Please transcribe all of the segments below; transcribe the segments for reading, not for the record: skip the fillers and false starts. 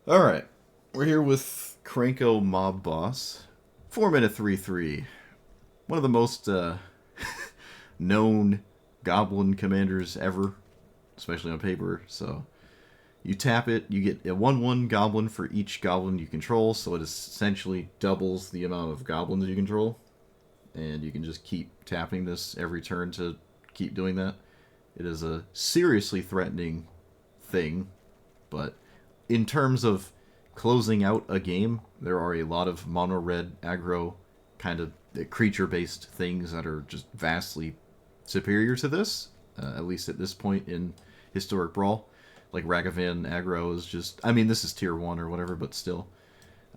Alright, we're here with Krenko Mob Boss. 4-mana 3/3. One of the most known Goblin commanders ever, especially on paper. So you tap it, you get a 1/1 Goblin for each Goblin you control, so it essentially doubles the amount of Goblins you control. And you can just keep tapping this every turn to keep doing that. It is a seriously threatening thing, but in terms of closing out a game, there are a lot of mono-red aggro kind of creature-based things that are just vastly superior to this, at least at this point in Historic Brawl. Like Ragavan aggro is just... I mean, this is tier 1 or whatever, but still.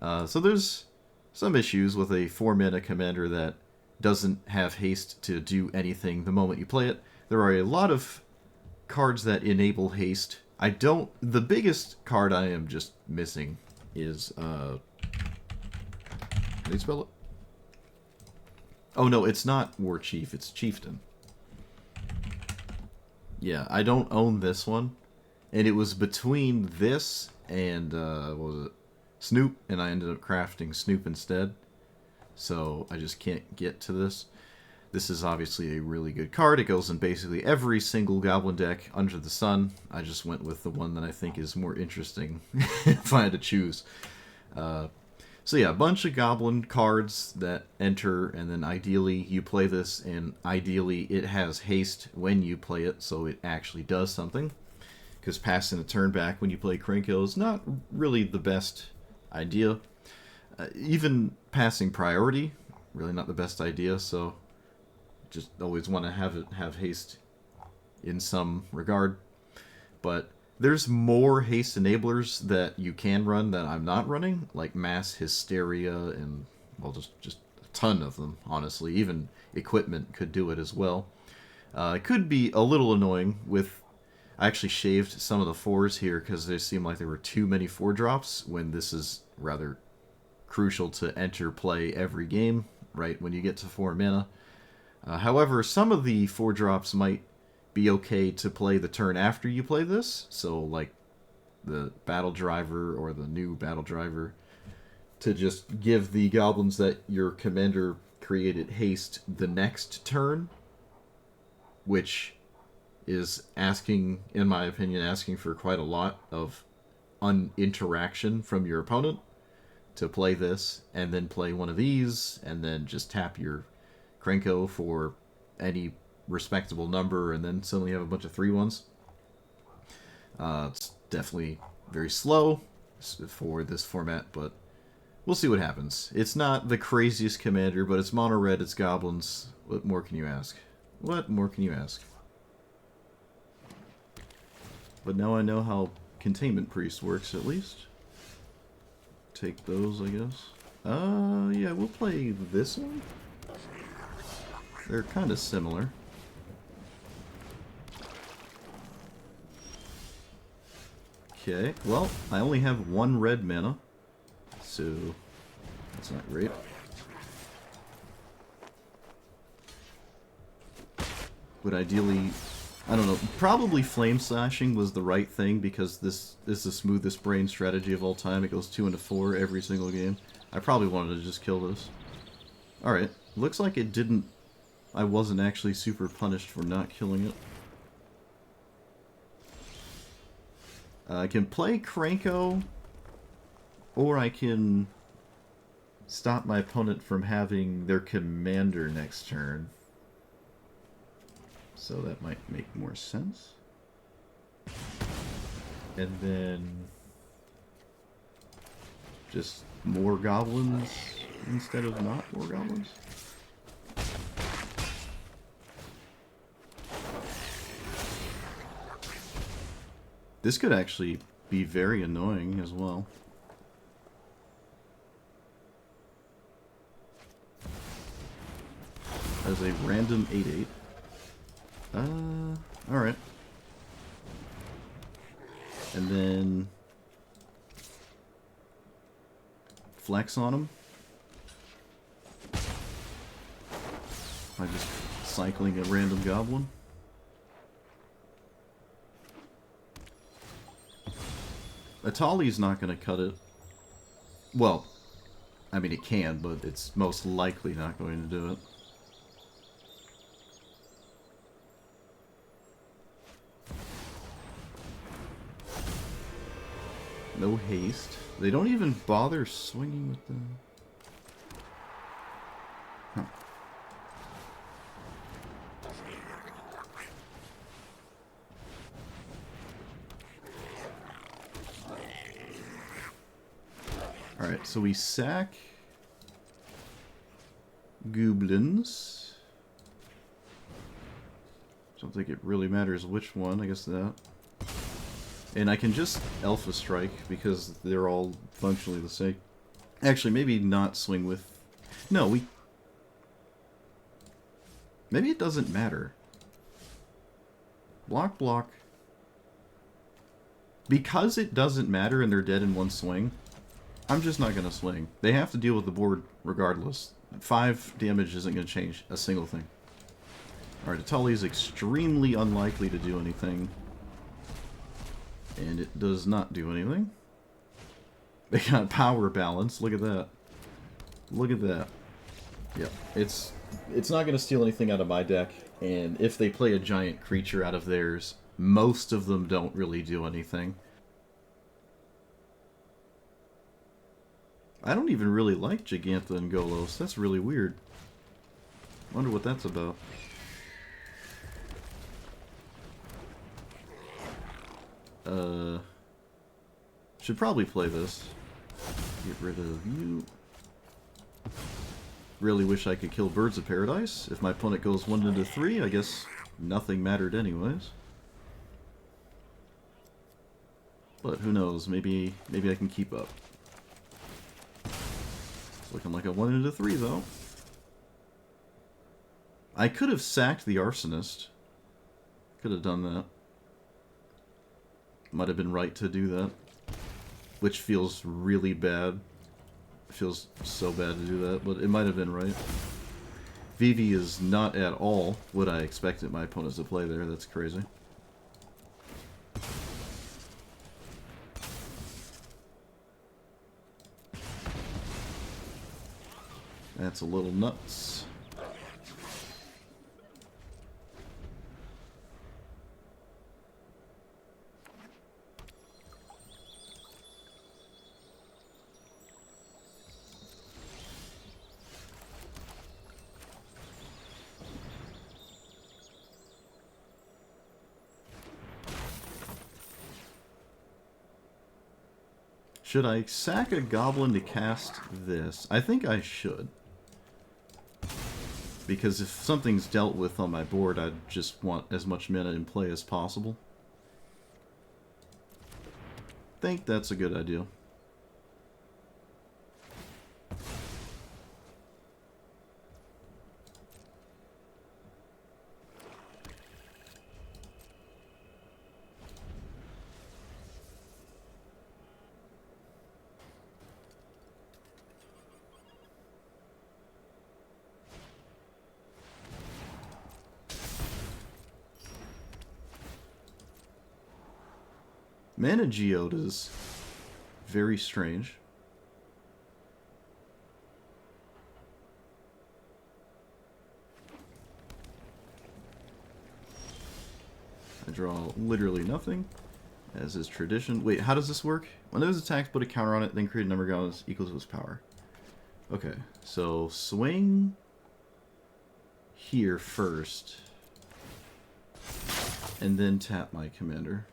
So there's some issues with a 4-mana commander that doesn't have haste to do anything the moment you play it. There are a lot of cards that enable haste. The biggest card I am just missing is, how do you spell it? Oh no, it's not War Chief, it's Chieftain. Yeah, I don't own this one. And it was between this and, what was it? Snoop, and I ended up crafting Snoop instead. So I just can't get to this. This is obviously a really good card. It goes in basically every single Goblin deck under the sun. I just went with the one that I think is more interesting if I had to choose. So yeah, a bunch of Goblin cards that enter, and then ideally you play this, and ideally it has haste when you play it, so it actually does something. Because passing a turn back when you play Krenko is not really the best idea. Even passing priority, really not the best idea, so just always want to have it have haste in some regard. But there's more haste enablers that you can run that I'm not running, like Mass Hysteria and, well, just a ton of them, honestly. Even equipment could do it as well. It could be a little annoying with... I actually shaved some of the 4s here because they seemed like there were too many 4-drops when this is rather crucial to enter play every game, right when you get to 4 mana. However, some of the 4-drops might be okay to play the turn after you play this, so like the Battle Driver or the new Battle Driver, to just give the goblins that your commander created haste the next turn, which is asking, in my opinion, asking for quite a lot of uninteraction from your opponent to play this, and then play one of these, and then just tap your Krenko for any respectable number, and then suddenly you have a bunch of 3/1s. It's definitely very slow for this format, but we'll see what happens. It's not the craziest commander, but it's mono red, it's goblins. What more can you ask? What more can you ask? But now I know how Containment Priest works, at least. Take those, I guess. Yeah, we'll play this one. They're kind of similar. Okay, well, I only have 1 red mana, so that's not great. But ideally, I don't know, probably Flame Slashing was the right thing, because this is the smoothest brain strategy of all time. It goes 2 into 4 every single game. I probably wanted to just kill this. Alright, looks like it didn't... I wasn't actually super punished for not killing it. I can play Krenko, or I can stop my opponent from having their commander next turn. So that might make more sense. And then just more goblins instead of not more goblins. This could actually be very annoying as well. As a random 8/8. Alright. And then flex on him by just cycling a random goblin. Atali's not going to cut it. Well, I mean it can, but it's most likely not going to do it. No haste. They don't even bother swinging with the... Huh. Alright, so we sack Goblins. Don't think it really matters which one, I guess that. And I can just Alpha Strike because they're all functionally the same. Actually, maybe not swing with... No, we... Maybe it doesn't matter. Block, block. Because it doesn't matter and they're dead in one swing, I'm just not going to swing. They have to deal with the board regardless. 5 damage isn't going to change a single thing. Alright, Atali's extremely unlikely to do anything. And it does not do anything. They got power balance. Look at that. Look at that. Yep. It's not going to steal anything out of my deck. And if they play a giant creature out of theirs, most of them don't really do anything. I don't even really like Giganta and Golos. That's really weird. Wonder what that's about. Should probably play this. Get rid of you. Really wish I could kill Birds of Paradise. If my opponent goes 1 into 3, I guess nothing mattered anyways. But who knows, maybe I can keep up. It's looking like a 1 into 3 though. I could have sacked the Arsonist. Could have done that. Might have been right to do that. Which feels really bad. It feels so bad to do that, but it might have been right. Vivi is not at all what I expected my opponents to play there. That's crazy. That's a little nuts. Should I sack a Goblin to cast this? I think I should. Because if something's dealt with on my board, I'd just want as much mana in play as possible. Think that's a good idea. Mana Geode is very strange. I draw literally nothing, as is tradition. Wait, how does this work? When those attacks put a counter on it, then create a number of goblins equal to its power. Okay, so swing here first, and then tap my commander.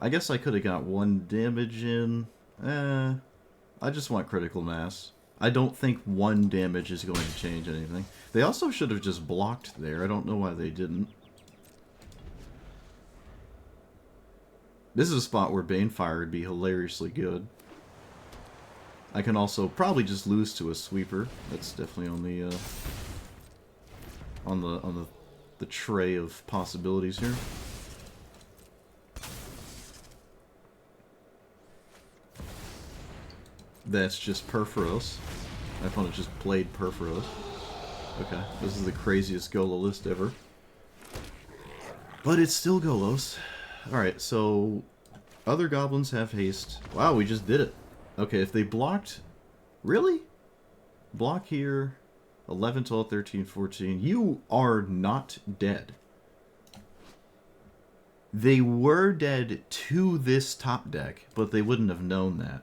I guess I could have got 1 damage in. I just want critical mass. I don't think 1 damage is going to change anything. They also should have just blocked there. I don't know why they didn't. This is a spot where Banefire would be hilariously good. I can also probably just lose to a sweeper. That's definitely on the tray of possibilities here. That's just Perforos. My opponent just played Perforos. Okay, this is the craziest Golo list ever. But it's still Golos. Alright, so Other goblins have haste. Wow, we just did it. Okay, if they blocked... Really? Block here. 11, 12, 13, 14. You are not dead. They were dead to this top deck, but they wouldn't have known that.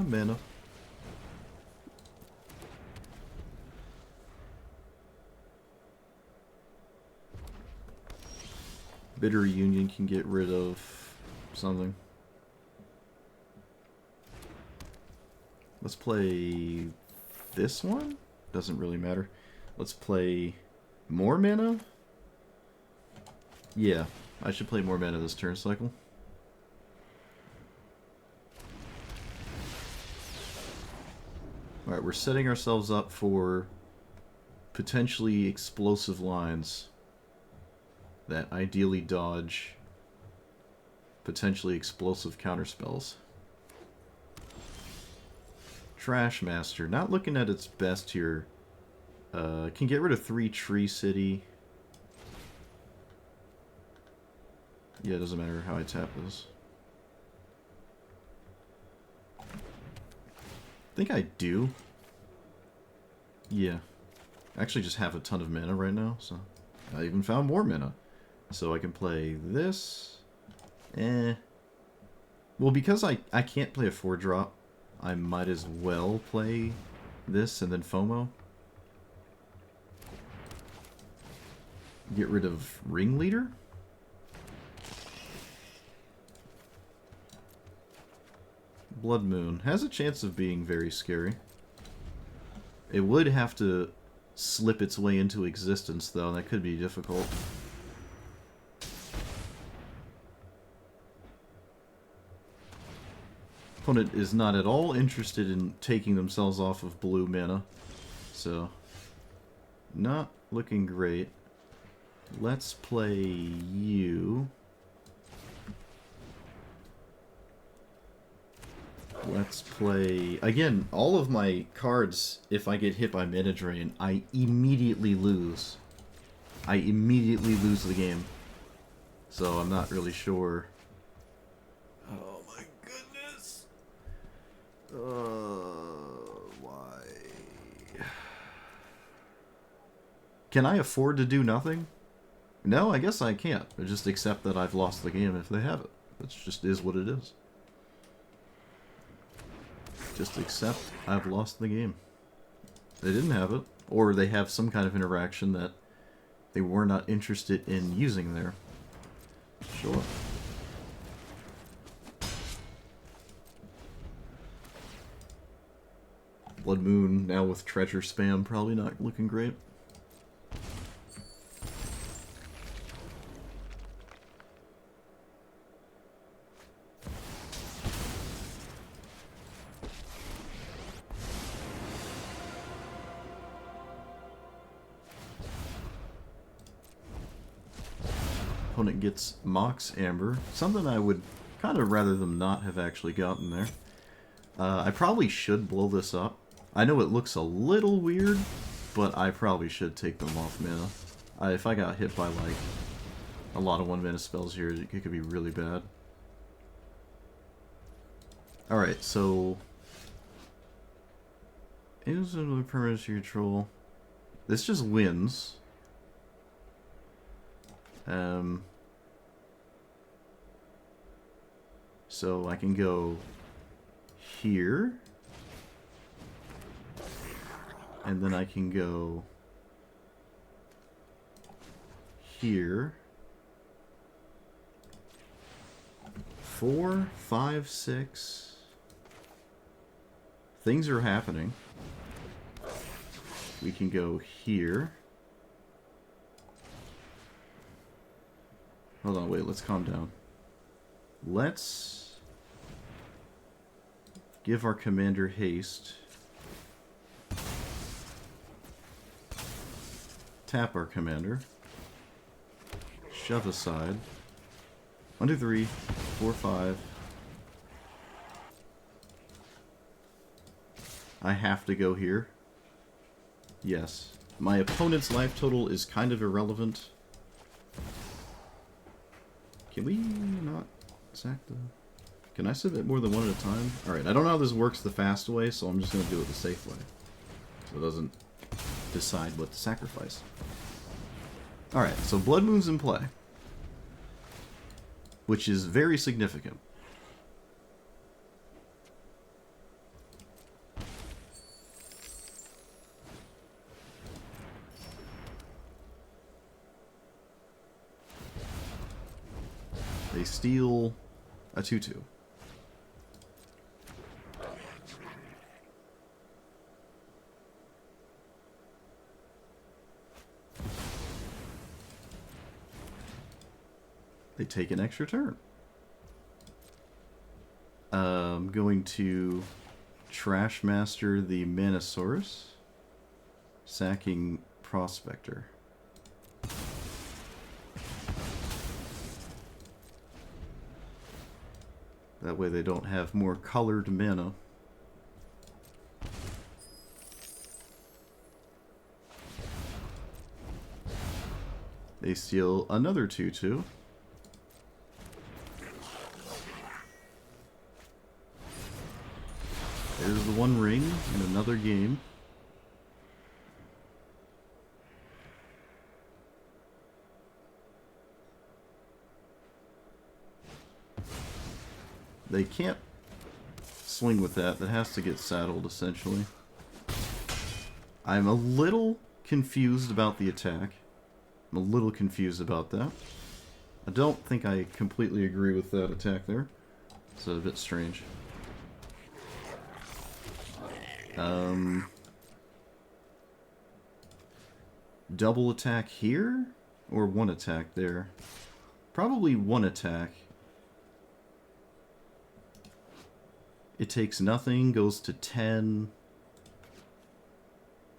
Mana. Bitter Union can get rid of something. Let's play this one? Doesn't really matter. Let's play more mana? Yeah, I should play more mana this turn cycle. Alright, we're setting ourselves up for potentially explosive lines that ideally dodge potentially explosive counterspells. Trash Master, not looking at its best here. Can get rid of 3 Tree City. Yeah, it doesn't matter how I tap this. I think I do. Yeah. I actually just have a ton of mana right now, so... I even found more mana. So I can play this. Well, because I can't play a 4-drop, I might as well play this and then FOMO. Get rid of Ringleader. Blood Moon has a chance of being very scary. It would have to slip its way into existence, though, and that could be difficult. Opponent is not at all interested in taking themselves off of blue mana, so not looking great. Let's play you. Let's play... Again, all of my cards, if I get hit by mana drain, I immediately lose. I immediately lose the game. So I'm not really sure. Oh my goodness. Why? Can I afford to do nothing? No, I guess I can't. I just accept that I've lost the game if they have it. It just is what it is. Just accept I've lost the game. They didn't have it, or they have some kind of interaction that they were not interested in using there. Sure. Blood Moon now with treasure spam, probably not looking great. Opponent gets Mox Amber, something I would kind of rather them not have actually gotten there. I probably should blow this up. I know it looks a little weird, but I probably should take them off mana. If I got hit by like a lot of 1-mana spells here, it could be really bad. Alright, so... Is another permanent to control. This just wins. So I can go here, and then I can go here. 4, 5, 6. Things are happening. We can go here. Hold on, wait, let's calm down. Let's give our commander haste. Tap our commander. Shove aside. 1, 2, 3, 4, 5. I have to go here. Yes. My opponent's life total is kind of irrelevant. Can we not sack the... Can I submit more than one at a time? Alright, I don't know how this works the fast way, so I'm just going to do it the safe way. So it doesn't decide what to sacrifice. Alright, so Blood Moon's in play. Which is very significant. They steal a 2/2. They take an extra turn. I'm going to Trash Master the Manosaurus, sacking Prospector. That way they don't have more colored mana. They steal another 2/2. There's the one ring in another game. They can't swing with that. That has to get saddled, essentially. I'm a little confused about the attack. I'm a little confused about that. I don't think I completely agree with that attack there. It's a bit strange. Double attack here? Or one attack there? Probably one attack. It takes nothing, goes to 10.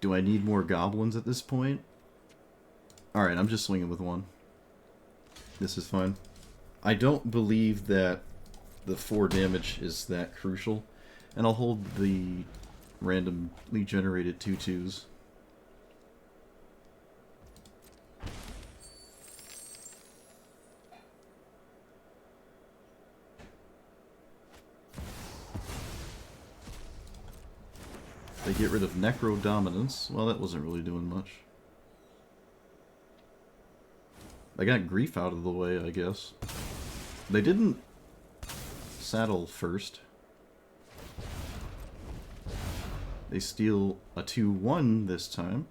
Do I need more goblins at this point? Alright, I'm just swinging with one. This is fine. I don't believe that the 4 damage is that crucial. And I'll hold the randomly generated 2/2s. They get rid of Necro Dominance. Well, that wasn't really doing much. I got Grief out of the way, I guess. They didn't saddle first. They steal a 2/1 this time.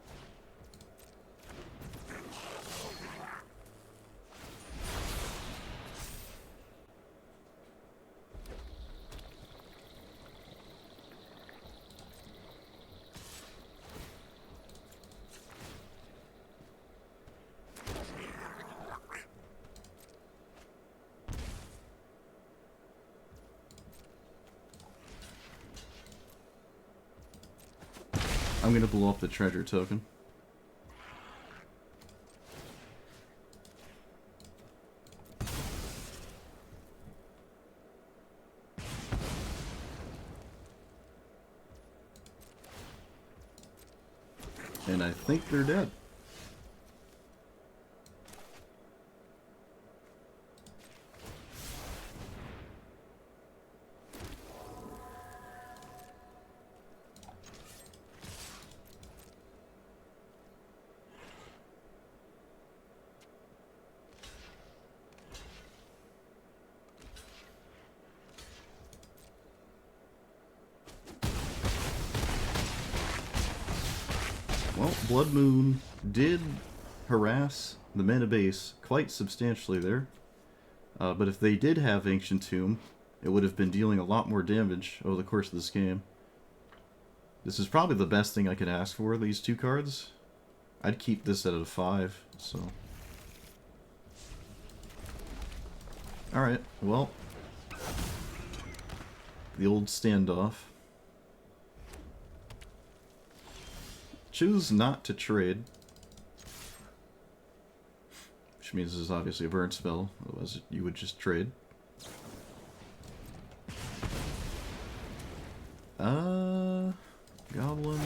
I'm gonna blow up the treasure token. And I think they're dead. Well, Blood Moon did harass the mana base quite substantially there. But if they did have Ancient Tomb, it would have been dealing a lot more damage over the course of this game. This is probably the best thing I could ask for, these 2 cards. I'd keep this at a 5, so... Alright, well... The old standoff. Choose not to trade. Which means this is obviously a burn spell, otherwise you would just trade. Goblin.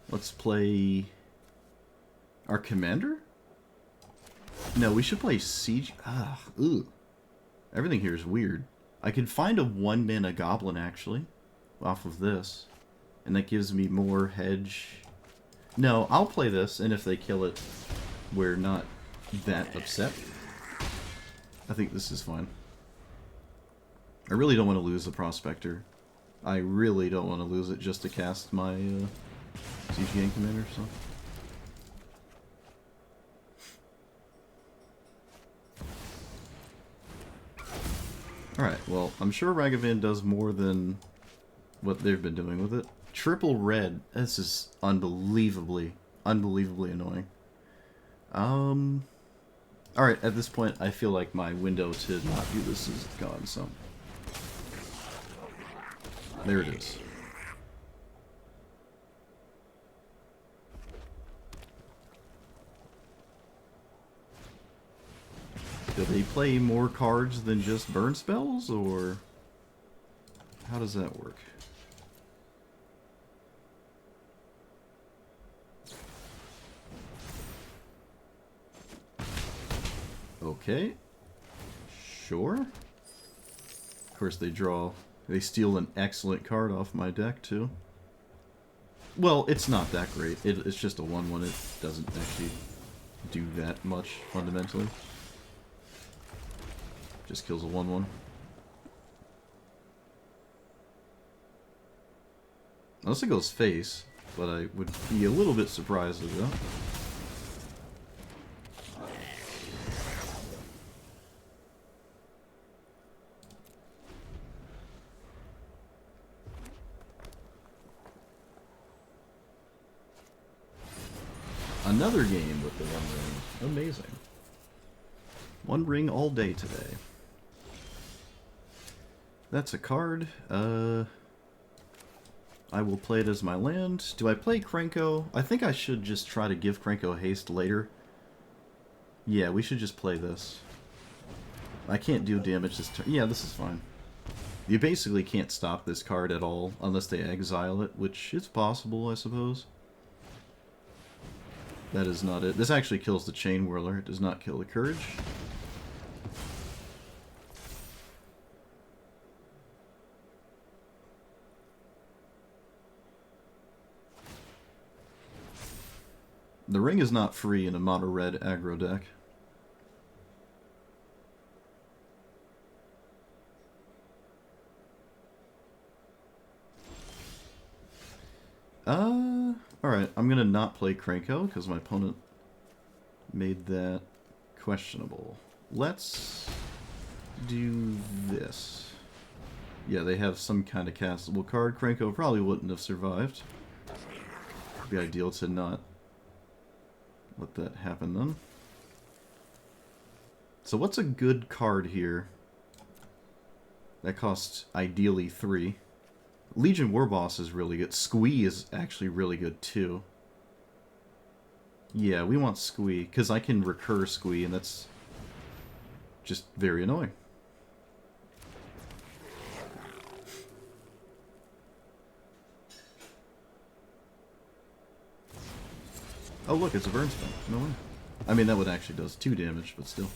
Let's play our commander? No, we should play Siege. Ugh. Everything here is weird. I can find a 1-mana goblin, actually, off of this. And that gives me more hedge. No, I'll play this, and if they kill it, we're not that upset. I think this is fine. I really don't want to lose the Prospector. I really don't want to lose it just to cast my MTGA commander, so. Alright, well, I'm sure Ragavan does more than what they've been doing with it. Triple red. This is unbelievably annoying. Alright, at this point, I feel like my window to not do this is gone, so. There it is. Do they play more cards than just burn spells, or how does that work? Okay. Sure. Of course they steal an excellent card off my deck too. Well, it's not that great. It's just a 1/1. It doesn't actually do that much fundamentally. Just kills a 1/1. Unless it goes face, but I would be a little bit surprised if that. Another game with the 1 ring. Amazing. 1 ring all day today. That's a card. I will play it as my land. Do I play Krenko? I think I should just try to give Krenko haste later. Yeah, we should just play this. I can't do damage this turn. Yeah, this is fine. You basically can't stop this card at all unless they exile it, which is possible, I suppose. That is not it. This actually kills the Chain Whirler. It does not kill the Courage. The ring is not free in a mono red aggro deck. Alright, I'm gonna not play Krenko because my opponent made that questionable. Let's do this. Yeah, they have some kind of castable card. Krenko probably wouldn't have survived. It'd be ideal to not let that happen then. So what's a good card here? That costs ideally 3. Legion Warboss is really good. Squee is actually really good too. Yeah, we want Squee, because I can recur Squee, and that's just very annoying. Oh look, it's a burn spell. No way. I mean, that one actually does 2 damage, but still.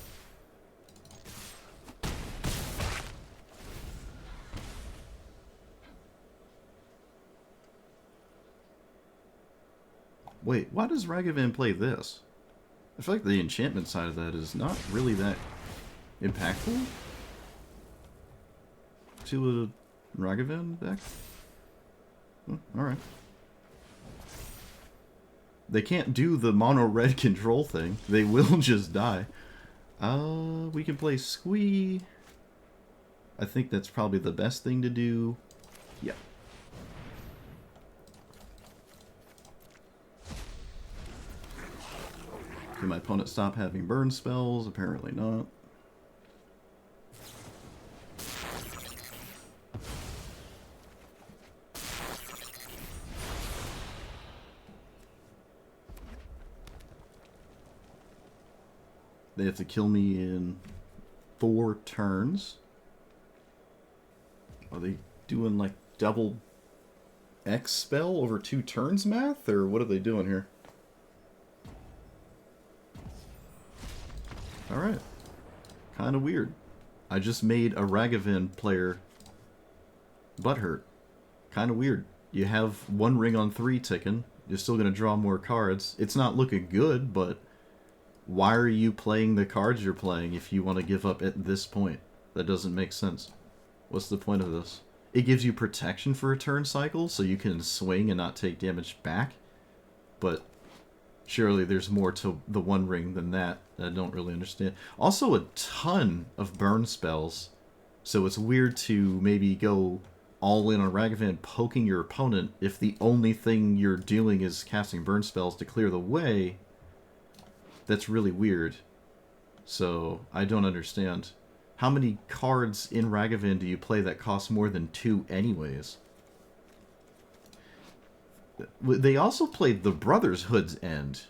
Wait, why does Ragavan play this? I feel like the enchantment side of that is not really that impactful to a Ragavan deck. Oh, alright. They can't do the mono red control thing. They will just die. We can play Squee. I think that's probably the best thing to do. Yeah. Can my opponent stop having burn spells? Apparently not. They have to kill me in 4 turns. Are they doing like double X spell over 2 turns math? Or what are they doing here? Alright. Kind of weird. I just made a Ragavan player butthurt. Kind of weird. You have 1 ring on 3 ticking. You're still going to draw more cards. It's not looking good, but why are you playing the cards you're playing if you want to give up at this point? That doesn't make sense. What's the point of this? It gives you protection for a turn cycle, so you can swing and not take damage back. But surely there's more to the 1 ring than that. I don't really understand. Also a ton of burn spells. So it's weird to maybe go all in on Ragavan poking your opponent if the only thing you're doing is casting burn spells to clear the way. That's really weird. So I don't understand. How many cards in Ragavan do you play that cost more than 2 anyways? They also played the Brothers Hood's End.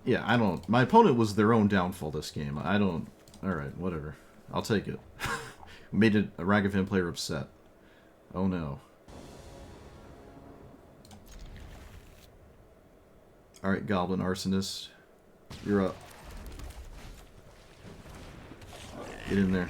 Yeah, I don't... My opponent was their own downfall this game. I don't... Alright, whatever. I'll take it. Made a Ragavan player upset. Oh no. Alright, Goblin Arsonist. You're up. Get in there.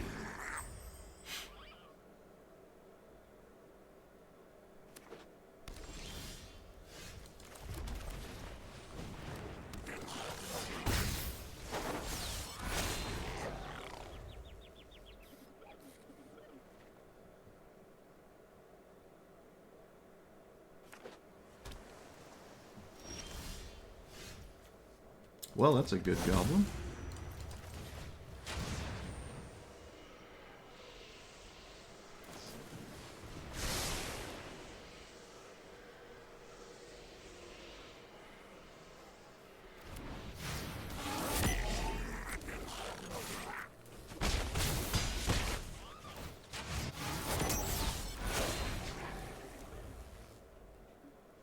Well, that's a good goblin.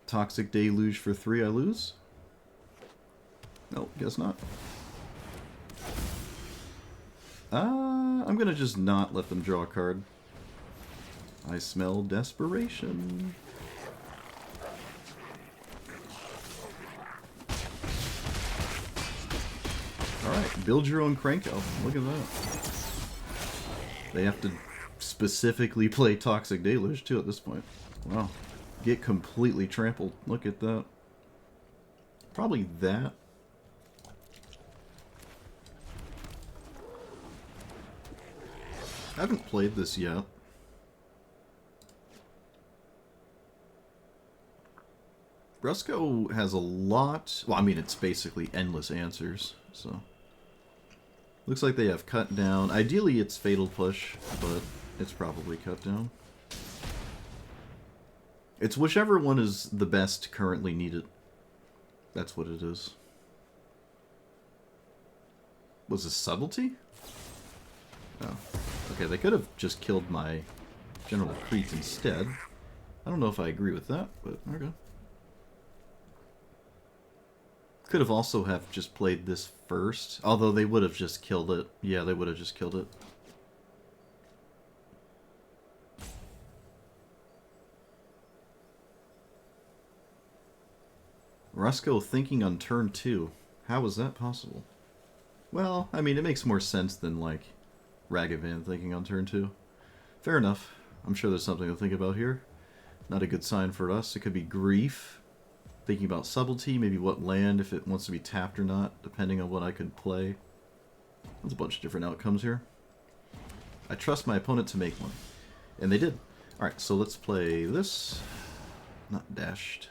Toxic Deluge for 3, I lose? Nope, guess not. I'm gonna just not let them draw a card. I smell desperation. Alright, build your own Krenko. Look at that. They have to specifically play Toxic Deluge too at this point. Wow. Get completely trampled. Look at that. Probably that. I haven't played this yet. Brusco has a lot... Well, I mean, it's basically endless answers, so... Looks like they have cut down. Ideally, it's Fatal Push, but it's probably cut down. It's whichever one is the best currently needed. That's what it is. Was this Subtlety? Oh. Okay, they could have just killed my General Crete instead. I don't know if I agree with that, but okay. Could have also have just played this first, although they would have just killed it. Yeah, they would have just killed it. Rusco thinking on turn 2. How was that possible? Well, I mean, it makes more sense than, like, Ragavan thinking on turn 2. Fair enough. I'm sure there's something to think about here. Not a good sign for us. It could be Grief. Thinking about Subtlety, maybe what land, if it wants to be tapped or not, depending on what I could play. There's a bunch of different outcomes here. I trust my opponent to make one. And they did. Alright, so let's play this. Not dashed.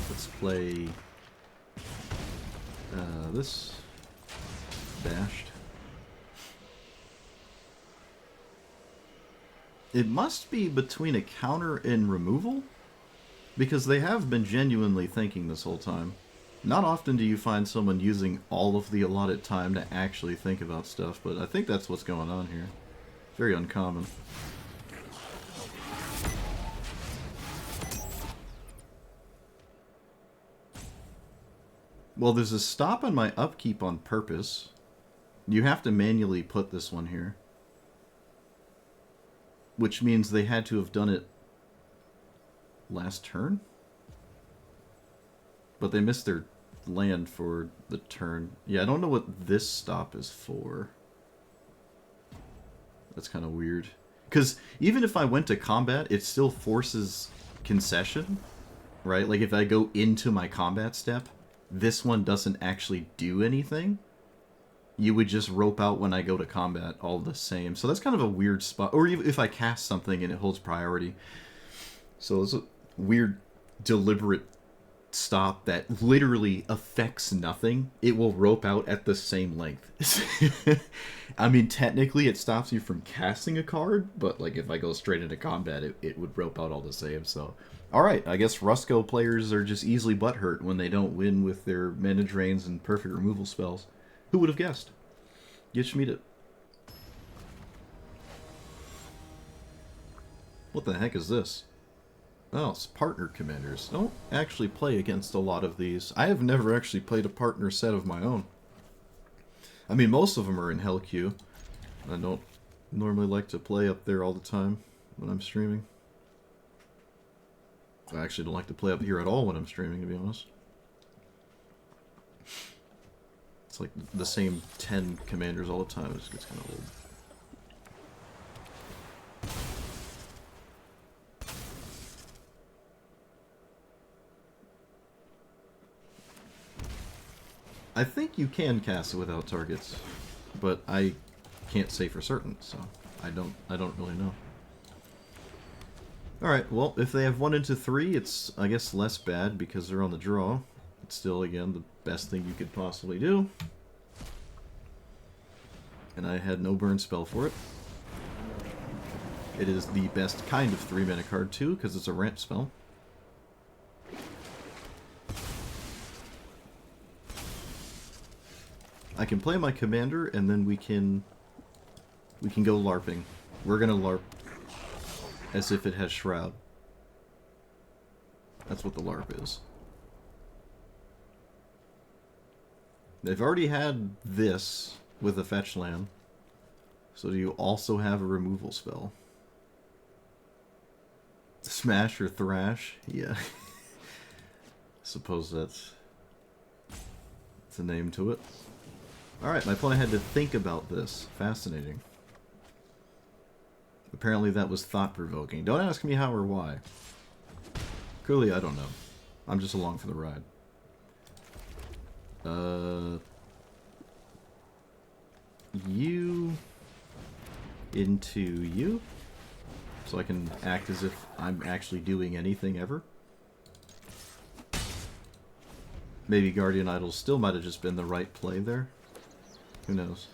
Let's play This dashed. It must be between a counter and removal, because they have been genuinely thinking this whole time. Not often do you find someone using all of the allotted time to actually think about stuff, but I think that's what's going on here. Very uncommon. Well, there's a stop on my upkeep on purpose. You have to manually put this one here. Which means they had to have done it last turn? But they missed their land for the turn. Yeah, I don't know what this stop is for. That's kind of weird. Because even if I went to combat, it still forces concession, right? Like if I go into my combat step, this one doesn't actually do anything. You would just rope out when I go to combat all the same. So that's kind of a weird spot. Or even if I cast something and it holds priority. So it's a weird, deliberate stop that literally affects nothing. It will rope out at the same length. I mean, technically it stops you from casting a card, but like if I go straight into combat, it would rope out all the same. So, alright, I guess Rusco players are just easily butthurt when they don't win with their mana drains and perfect removal spells. Who would have guessed? Gishmeet. What the heck is this? Oh, it's partner commanders. Don't actually play against a lot of these. I have never actually played a partner set of my own. I mean, most of them are in Hell Queue. I don't normally like to play up there all the time when I'm streaming. I actually don't like to play up here at all when I'm streaming, to be honest. It's like the same 10 commanders all the time. It just gets kind of old. I think you can cast it without targets, but I can't say for certain, so I don't really know. Alright, well, if they have 1 into 3, it's, I guess, less bad because they're on the draw. It's still, again, the best thing you could possibly do. And I had no burn spell for it. It is the best kind of 3-mana card, too, because it's a ramp spell. I can play my commander, and then we can go LARPing. We're gonna LARP as if it has Shroud. That's what the LARP is. They've already had this with a fetch land. So do you also have a removal spell? Smash or Thrash? Yeah. Suppose that's a name to it. Alright, my opponent had to think about this. Fascinating. Apparently that was thought-provoking. Don't ask me how or why. Clearly I don't know. I'm just along for the ride. You into you? So I can act as if I'm actually doing anything ever? Maybe Guardian Idols still might have just been the right play there. Who knows?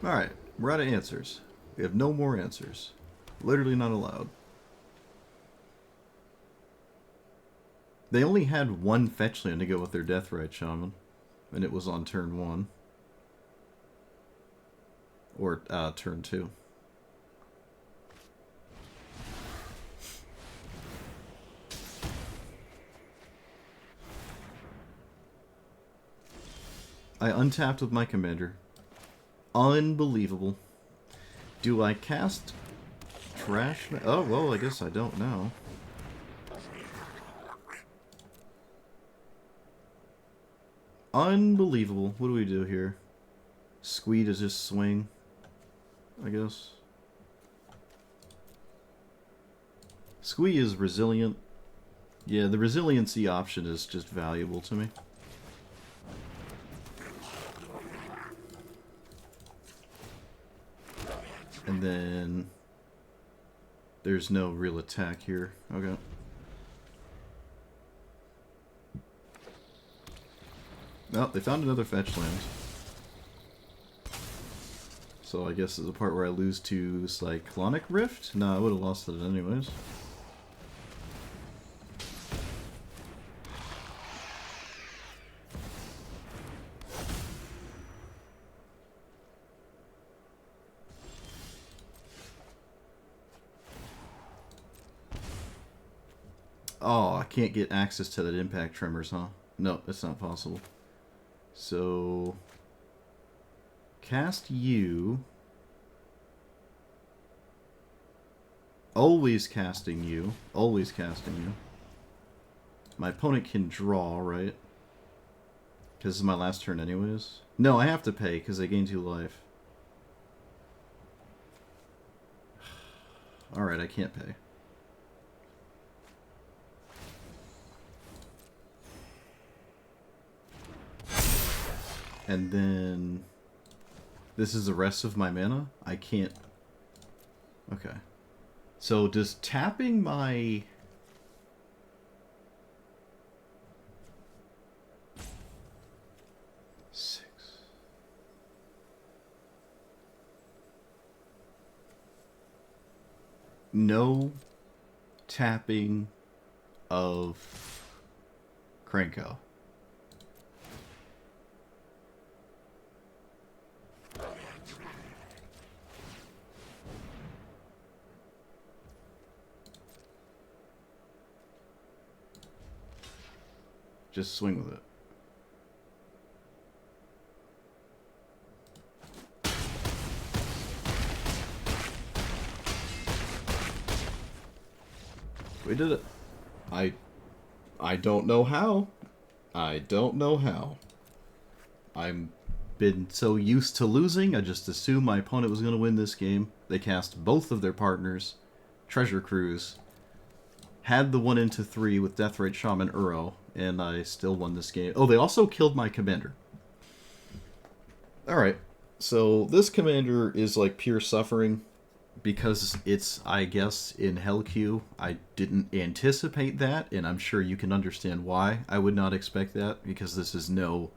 Alright, we're out of answers. We have no more answers. Literally not allowed. They only had one fetch land to go with their Deathrite Shaman, and it was on turn 1. Or, turn 2. I untapped with my commander. Unbelievable. Do I cast Trash? Oh, well, I guess I don't know. Unbelievable. What do we do here? Squeed is just swing, I guess. Squee is resilient. Yeah, the resiliency option is just valuable to me. And then there's no real attack here. Okay. Oh, they found another fetch land. So I guess it's the part where I lose to Cyclonic Rift? No, I would have lost it anyways. Oh, I can't get access to that impact tremors, huh? No, that's not possible. So, cast you. Always casting you. Always casting you. My opponent can draw, right? Because this is my last turn anyways. No, I have to pay because I gain 2 life. Alright, I can't pay. And then this is the rest of my mana? I can't... Okay. So does tapping my... No tapping of Krenko. Just swing with it. We did it. I don't know how. I don't know how. I'm been so used to losing, I just assumed my opponent was going to win this game. They cast both of their partners, Treasure Cruise, had the 1/3 with Deathrite Shaman Uro, and I still won this game. Oh, they also killed my commander. Alright, so this commander is like pure suffering. Because it's, I guess, in Hell Q, I didn't anticipate that, and I'm sure you can understand why I would not expect that, because this is no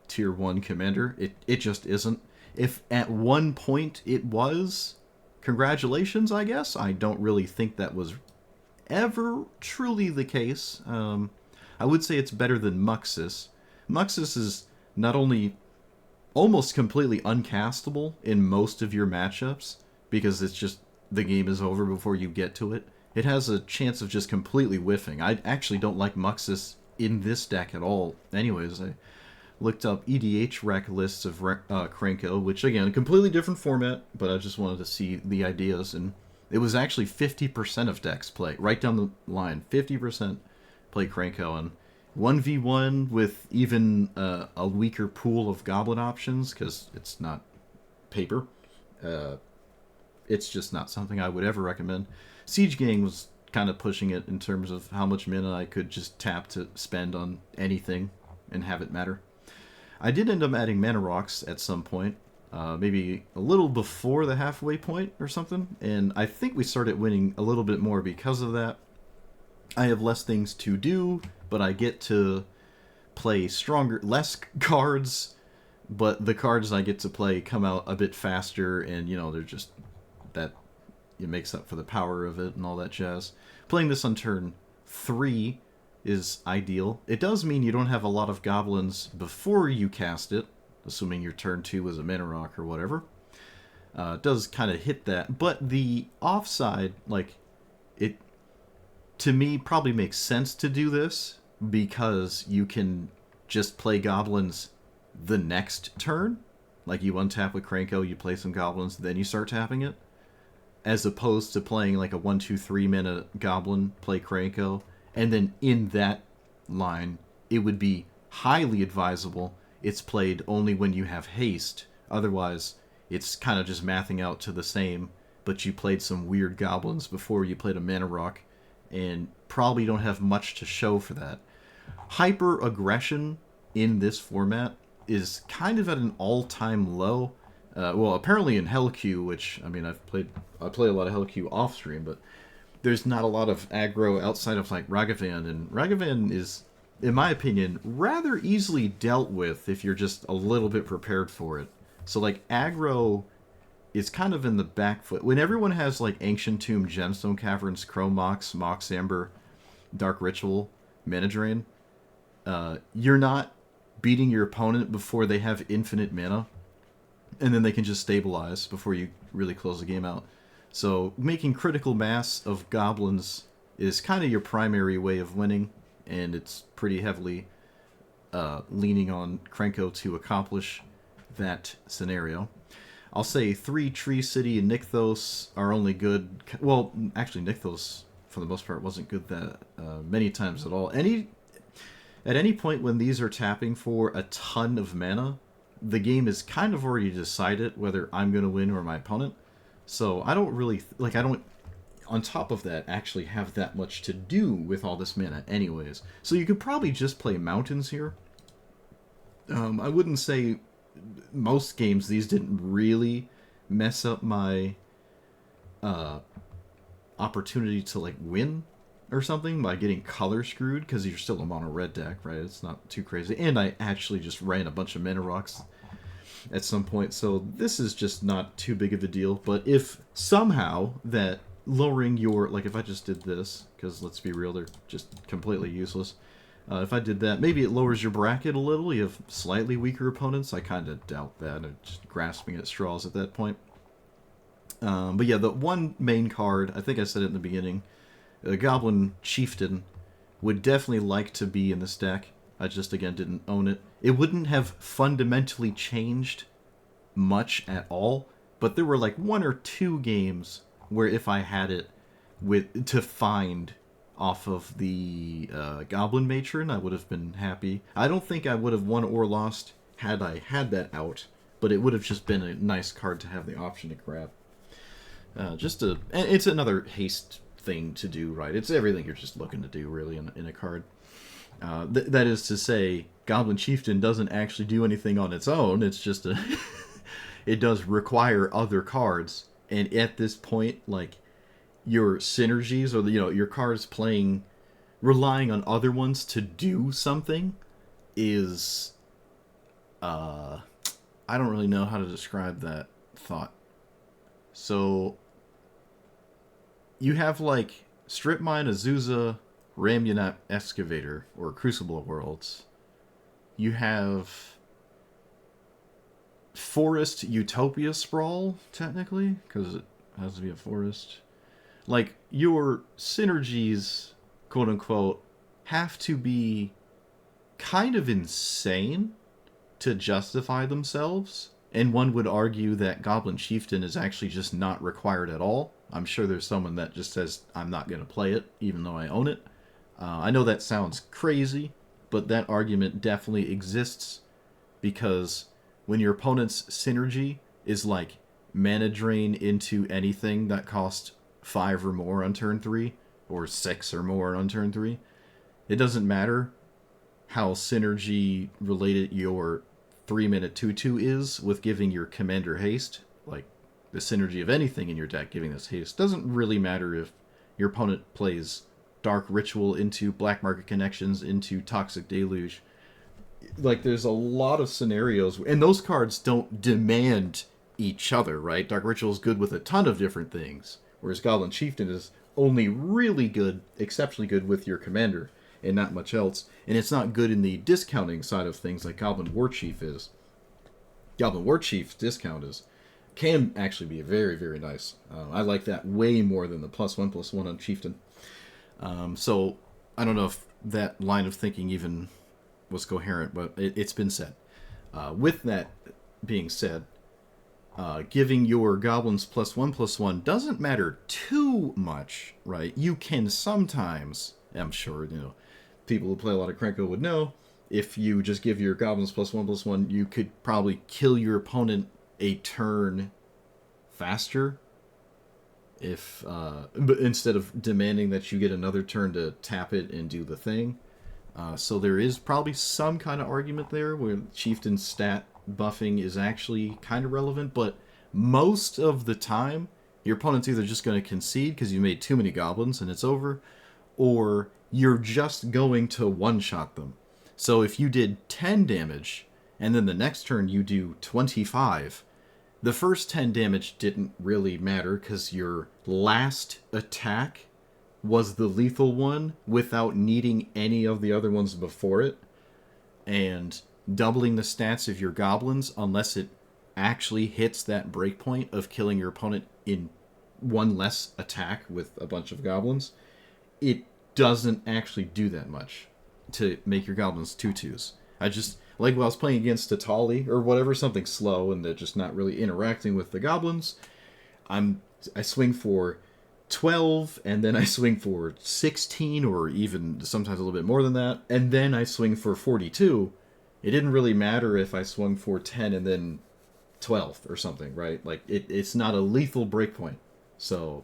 Tier 1 commander. It just isn't. If at one point it was, congratulations, I guess. I don't really think that was ever truly the case. I would say it's better than Muxus. Muxus is not only almost completely uncastable in most of your matchups, because it's just, the game is over before you get to it. It has a chance of just completely whiffing. I actually don't like Muxus in this deck at all. Anyways, I looked up EDH rec lists of Krenko, which, again, a completely different format, but I just wanted to see the ideas, and it was actually 50% of decks play, right down the line. 50% play Krenko, and 1v1 with even a weaker pool of Goblin options, because it's not paper. It's just not something I would ever recommend. Siege Gang was kind of pushing it in terms of how much mana I could just tap to spend on anything and have it matter. I did end up adding Mana Rocks at some point, maybe a little before the halfway point or something, and I think we started winning a little bit more because of that. I have less things to do, but I get to play less cards, but the cards I get to play come out a bit faster, and, you know, they're just... that it makes up for the power of it and all that jazz. Playing this on turn 3 is ideal. It does mean you don't have a lot of goblins before you cast it, assuming your turn 2 is a Mana Rock or whatever. It does kind of hit that, but the offside, like, it, to me, probably makes sense to do this, because you can just play goblins the next turn. Like, you untap with Krenko, you play some goblins, then you start tapping it. As opposed to playing like a 1-2-3 mana goblin, play Krenko, and then in that line, it would be highly advisable it's played only when you have haste. Otherwise, it's kind of just mathing out to the same, but you played some weird goblins before you played a Mana Rock, and probably don't have much to show for that. Hyper aggression in this format is kind of at an all-time low. Well, apparently in Hellq, which I mean, I play a lot of Hellq off stream, but there's not a lot of aggro outside of like Ragavan, and Ragavan is, in my opinion, rather easily dealt with if you're just a little bit prepared for it. So like aggro is kind of in the back foot when everyone has like Ancient Tomb, Gemstone Caverns, Chrome Mox, Mox Amber, Dark Ritual, Mana Drain. You're not beating your opponent before they have infinite mana, and then they can just stabilize before you really close the game out. So making critical mass of goblins is kind of your primary way of winning, and it's pretty heavily leaning on Krenko to accomplish that scenario. I'll say 3 Tree City and Nykthos are only good. Well, actually, Nykthos for the most part wasn't good that many times at all. At any point when these are tapping for a ton of mana, the game is kind of already decided whether I'm going to win or my opponent. So I don't really, like, I don't, on top of that, actually have that much to do with all this mana anyways. So you could probably just play Mountains here. I wouldn't say most games these didn't really mess up my opportunity to, like, win or something by getting color screwed, because you're still a mono red deck, right? It's not too crazy. And I actually just ran a bunch of mana rocks at some point, so this is just not too big of a deal. But if somehow that lowering your, like if I just did this, because let's be real, they're just completely useless. If I did that, maybe it lowers your bracket a little. You have slightly weaker opponents. I kind of doubt that. I'm just grasping at straws at that point. But yeah, the one main card, I think I said it in the beginning, Goblin Chieftain would definitely like to be in this deck. I just, again, didn't own it. It wouldn't have fundamentally changed much at all, but there were like 1 or 2 games where if I had it to find off of the Goblin Matron, I would have been happy. I don't think I would have won or lost had I had that out, but it would have just been a nice card to have the option to grab. And it's another haste thing to do, right? It's everything you're just looking to do, really, in a card. That is to say, Goblin Chieftain doesn't actually do anything on its own. It's just a... it does require other cards. And at this point, like, your synergies, or your cards relying on other ones to do something is... I don't really know how to describe that thought. So... you have, like, Strip Mine, Azusa, Ramunap Excavator, or Crucible of Worlds. You have Forest Utopia Sprawl, technically, because it has to be a forest. Like, your synergies, quote-unquote, have to be kind of insane to justify themselves, and one would argue that Goblin Chieftain is actually just not required at all. I'm sure there's someone that just says, I'm not going to play it, even though I own it. I know that sounds crazy, but that argument definitely exists, because when your opponent's synergy is like mana drain into anything that costs 5 or more on turn 3, or 6 or more on turn 3, it doesn't matter how synergy related your 3-minute 2/2 is with giving your commander haste. Like, the synergy of anything in your deck giving this haste doesn't really matter if your opponent plays Dark Ritual into Black Market Connections into Toxic Deluge. Like, there's a lot of scenarios, and those cards don't demand each other, right? Dark Ritual is good with a ton of different things, whereas Goblin Chieftain is only really good, exceptionally good with your commander, and not much else. And it's not good in the discounting side of things like Goblin Warchief is. Goblin Warchief's discount can actually be very, very nice. I like that way more than the +1/+1 on Chieftain. So I don't know if that line of thinking even was coherent, but it's been said. With that being said, giving your goblins +1/+1 doesn't matter too much, right? You can sometimes, I'm sure, people who play a lot of Krenko would know, if you just give your goblins +1/+1, you could probably kill your opponent a turn faster if but instead of demanding that you get another turn to tap it and do the thing. So there is probably some kind of argument there where chieftain stat buffing is actually kind of relevant, but most of the time your opponent's either just going to concede because you made too many goblins and it's over, or you're just going to one-shot them. So if you did 10 damage and then the next turn you do 25, the first 10 damage didn't really matter because your last attack was the lethal one without needing any of the other ones before it. And doubling the stats of your goblins, unless it actually hits that breakpoint of killing your opponent in one less attack with a bunch of goblins, it doesn't actually do that much to make your goblins 2/2s. I just, like when I was playing against Tatali or whatever, something slow and they're just not really interacting with the goblins, I swing for 12, and then I swing for 16, or even sometimes a little bit more than that, and then I swing for 42. It didn't really matter if I swung for 10 and then 12 or something, right? Like, it's not a lethal breakpoint. So,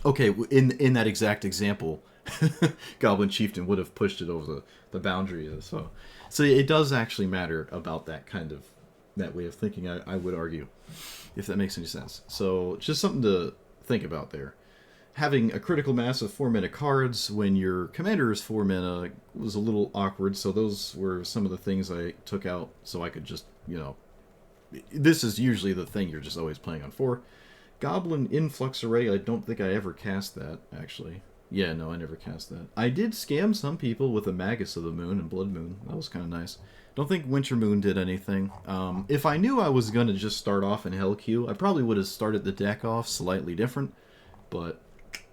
okay, in that exact example, Goblin Chieftain would have pushed it over the boundary. So it does actually matter about that way of thinking, I would argue, if that makes any sense. So just something to think about there. Having a critical mass of 4 mana cards when your commander is 4 mana was a little awkward, so those were some of the things I took out so I could just, this is usually the thing you're just always playing on 4. Goblin Influx Array, I don't think I ever cast that, actually. Yeah, no, I never cast that. I did scam some people with a Magus of the Moon and Blood Moon. That was kind of nice. Don't think Winter Moon did anything. If I knew I was going to just start off in Hell Q, I probably would have started the deck off slightly different, but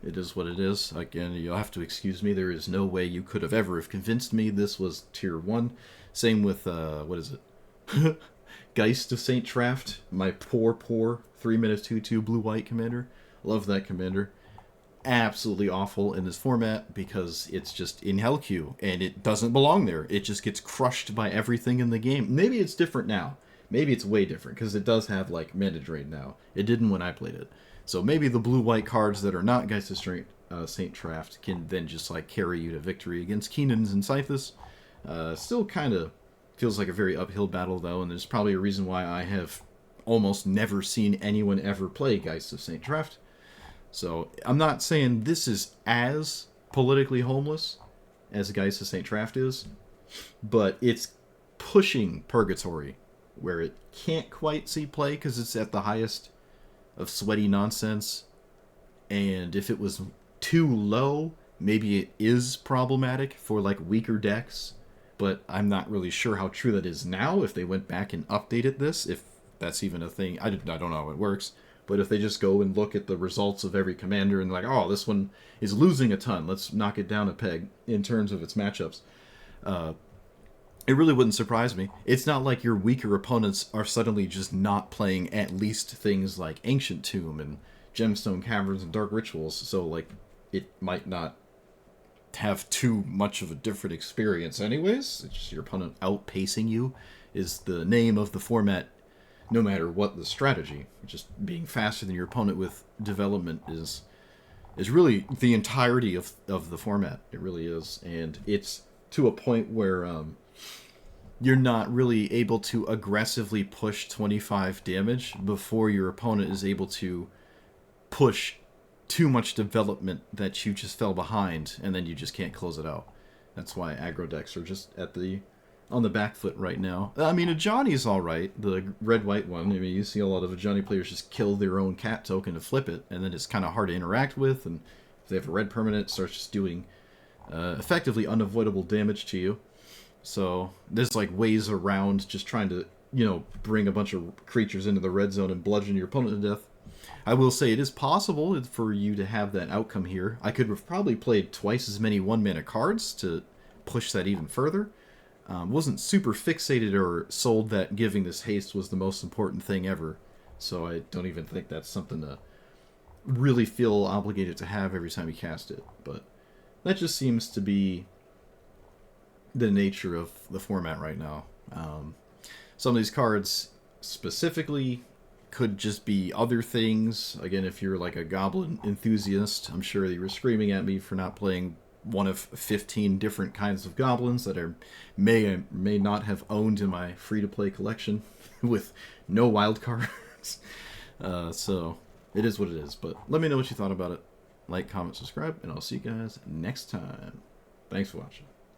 it is what it is. Again, you'll have to excuse me. There is no way you could have ever have convinced me this was tier 1. Same with, what is it? Geist of St. Traft, my poor 3-mana 2/2 blue-white commander. Love that commander. Absolutely awful in this format because it's just in Hell Q and it doesn't belong there. It just gets crushed by everything in the game. Maybe it's different now. Maybe it's way different because it does have like mana drain now. It didn't when I played it. So maybe the blue-white cards that are not Geist of St. Traft can then just like carry you to victory against Keenans and Scythus. Still kind of feels like a very uphill battle though, and there's probably a reason why I have almost never seen anyone ever play Geist of St. Traft. So I'm not saying this is as politically homeless as Geist of St. Traft is, but it's pushing purgatory where it can't quite see play because it's at the highest of sweaty nonsense. And if it was too low, maybe it is problematic for like weaker decks, but I'm not really sure how true that is now if they went back and updated this, if that's even a thing. I don't know how it works. But if they just go and look at the results of every commander and like, oh, this one is losing a ton, let's knock it down a peg in terms of its matchups, it really wouldn't surprise me. It's not like your weaker opponents are suddenly just not playing at least things like Ancient Tomb and Gemstone Caverns and Dark Rituals, so like it might not have too much of a different experience anyways. It's just your opponent outpacing you is the name of the format, no matter what the strategy. Just being faster than your opponent with development is really the entirety of the format. It really is. And it's to a point where you're not really able to aggressively push 25 damage before your opponent is able to push too much development that you just fell behind, and then you just can't close it out. That's why aggro decks are just on the back foot right now. I mean, Ajani's alright, the red-white one. I mean, you see a lot of Ajani players just kill their own cat token to flip it, and then it's kind of hard to interact with, and if they have a red permanent, it starts just doing effectively unavoidable damage to you. So there's like ways around just trying to, bring a bunch of creatures into the red zone and bludgeon your opponent to death. I will say it is possible for you to have that outcome here. I could have probably played twice as many 1-mana cards to push that even further. Wasn't super fixated or sold that giving this haste was the most important thing ever. So I don't even think that's something to really feel obligated to have every time you cast it. But that just seems to be the nature of the format right now. Some of these cards specifically could just be other things. Again, if you're like a Goblin enthusiast, I'm sure you were screaming at me for not playing one of 15 different kinds of Goblins that I may not have owned in my free-to-play collection with no wild cards. So it is what it is. But let me know what you thought about it. Like, comment, subscribe, and I'll see you guys next time. Thanks for watching.